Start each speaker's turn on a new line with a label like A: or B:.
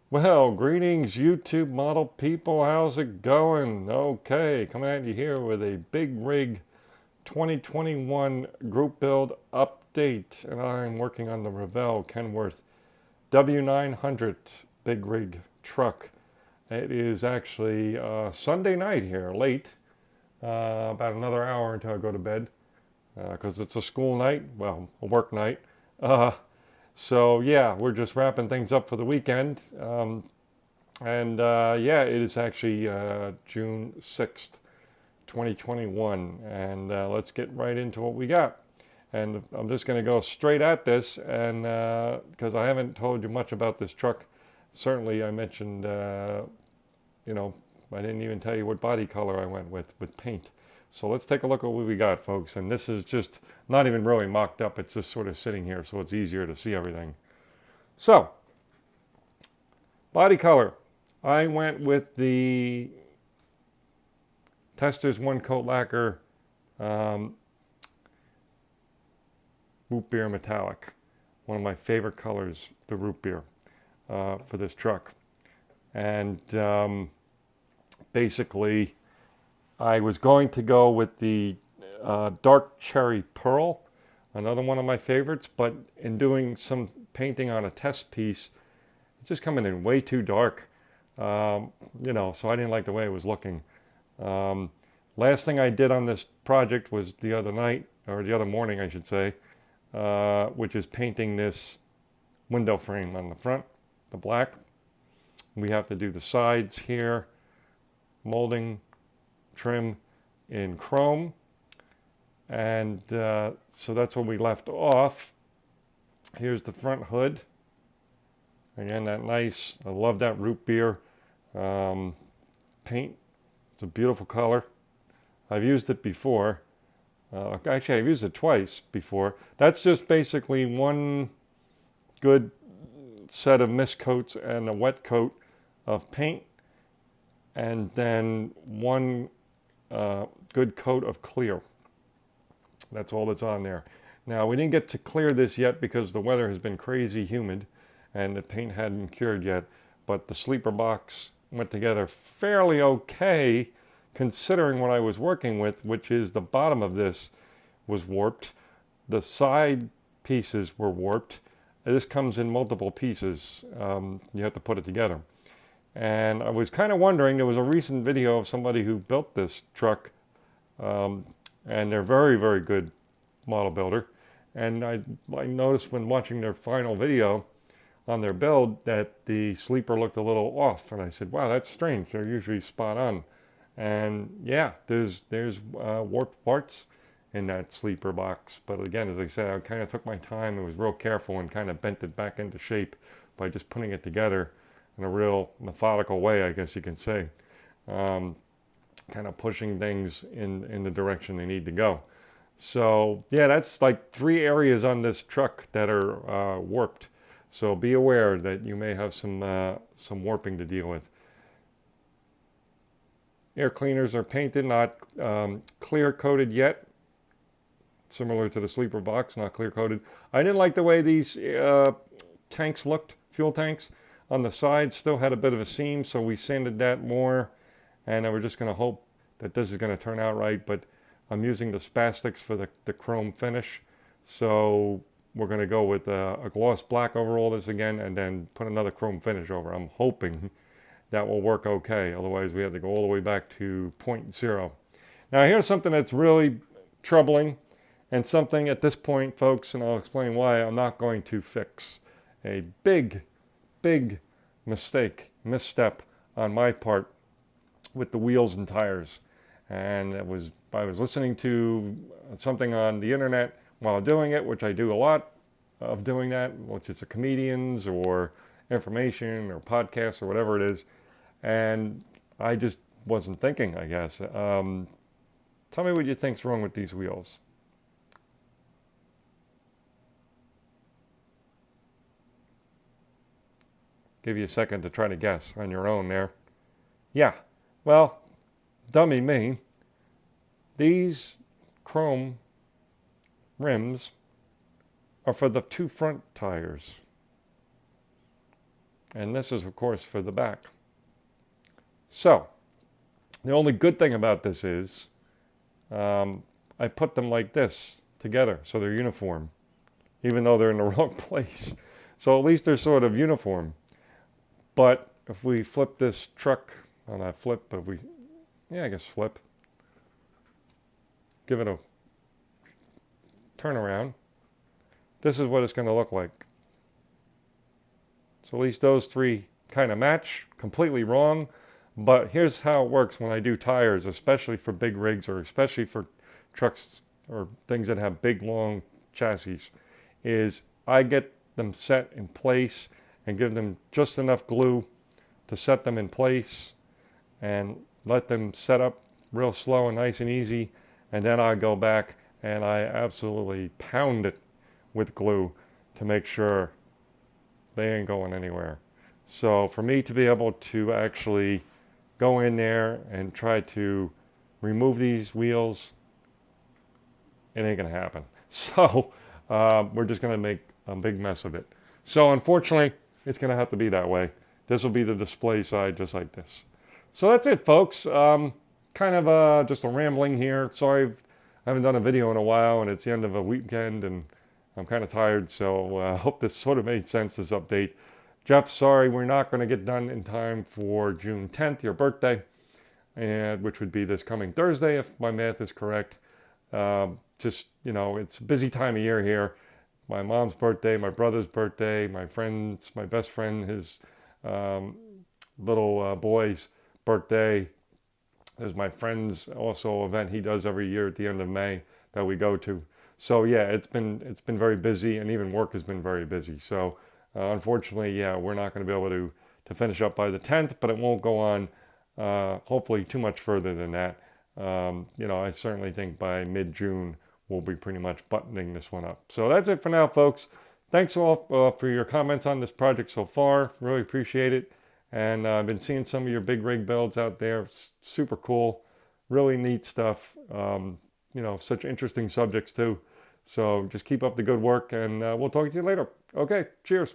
A: Well, greetings, YouTube model people. How's it going? Okay, coming at you here with a Big Rig 2021 group build update. And I'm working on the Revell Kenworth W900 Big Rig truck. It is actually Sunday night here, late, about another hour until I go to bed because it's a school night, well, a work night. Uh, so, yeah, we're just wrapping things up for the weekend. And yeah, it is actually June 6th, 2021. And let's get right into what we got. And I'm just going to go straight at this. And because I haven't told you much about this truck, certainly I mentioned, you know, I didn't even tell you what body color I went with paint. So let's take a look at what we got, folks. And this is just not even really mocked up, it's just sort of sitting here so it's easier to see everything. So, body color. I went with the Testors One Coat Lacquer um, Root Beer Metallic. One of my favorite colors, the root beer, for this truck. And basically, I was going to go with the Dark Cherry Pearl, another one of my favorites, but in doing some painting on a test piece, it's just coming in way too dark. So I didn't like the way it was looking. Um, Last thing I did on this project was the other night, or the other morning, I should say, which is painting this window frame on the front, the black. We have to do the sides here, molding, trim in chrome. And so that's where we left off. Here's the front hood. Again, that nice, I love that root beer paint. It's a beautiful color. I've used it before. Actually, I've used it twice before. That's just basically one good set of mist coats and a wet coat of paint, and then one good coat of clear. That's all that's on there. Now, we didn't get to clear this yet because the weather has been crazy humid and the paint hadn't cured yet, but the sleeper box went together fairly okay considering what I was working with, which is the bottom of this was warped. The side pieces were warped. This comes in multiple pieces. You have to put it together. And I was kind of wondering, there was a recent video of somebody who built this truck, and they're very, very good model builder. And I noticed when watching their final video on their build that the sleeper looked a little off. And I said, wow, that's strange. They're usually spot on. And yeah, there's warped parts in that sleeper box. But again, as I said, I kind of took my time and was real careful and kind of bent it back into shape by just putting it together in a real methodical way, I guess you can say. Kind of pushing things in the direction they need to go. So yeah, that's like 3 areas on this truck that are warped. So be aware that you may have some warping to deal with. Air cleaners are painted, not clear coated yet. Similar to the sleeper box, not clear coated. I didn't like the way these tanks looked, fuel tanks. On the side still had a bit of a seam, so we sanded that more. And we're just going to hope that this is going to turn out right. But I'm using the Spastics for the chrome finish. So we're going to go with a gloss black over all this again and then put another chrome finish over. I'm hoping that will work okay. Otherwise, we have to go all the way back to 0.0. Now, here's something that's really troubling and something at this point, folks, and I'll explain why I'm not going to fix. A big, big mistake, misstep on my part with the wheels and tires. And I was listening to something on the internet while doing it, which I do a lot of doing that, which is a comedians or information or podcasts or whatever it is. And I just wasn't thinking, I guess. Tell me what you think's wrong with these wheels. Give you a second to try to guess on your own there. Yeah, well, dummy me. These chrome rims are for the two front tires. And this is, of course, for the back. So, the only good thing about this is I put them like this together, so they're uniform, even though they're in the wrong place. So at least they're sort of uniform. But if we flip this truck, well, not flip, but I guess flip, give it a turn around, this is what it's going to look like. So at least those three kind of match. Completely wrong, but here's how it works when I do tires, especially for big rigs or especially for trucks or things that have big long chassis, is I get them set in place and give them just enough glue to set them in place and let them set up real slow and nice and easy, and then I go back and I absolutely pound it with glue to make sure they ain't going anywhere. So for me to be able to actually go in there and try to remove these wheels, it ain't gonna happen. So we're just gonna make a big mess of it. So unfortunately, it's gonna have to be that way. This will be the display side, just like this. So that's it, folks. Kind of just a rambling here. Sorry, I haven't done a video in a while, and it's the end of a weekend, and I'm kind of tired. So I hope this sort of made sense, this update. Jeff, sorry, we're not going to get done in time for June 10th, your birthday, and which would be this coming Thursday, if my math is correct. Just, it's a busy time of year here. My mom's birthday, my brother's birthday, my best friend, his little boy's birthday. There's my friend's also event he does every year at the end of May that we go to. So yeah, it's been very busy, and even work has been very busy. So unfortunately, yeah, we're not going to be able to finish up by the 10th, but it won't go on hopefully too much further than that. I certainly think by mid-June we'll be pretty much buttoning this one up. So that's it for now, folks. Thanks all for your comments on this project so far. Really appreciate it. And I've been seeing some of your big rig builds out there. Super cool. Really neat stuff. Such interesting subjects too. So just keep up the good work, and we'll talk to you later. Okay, cheers.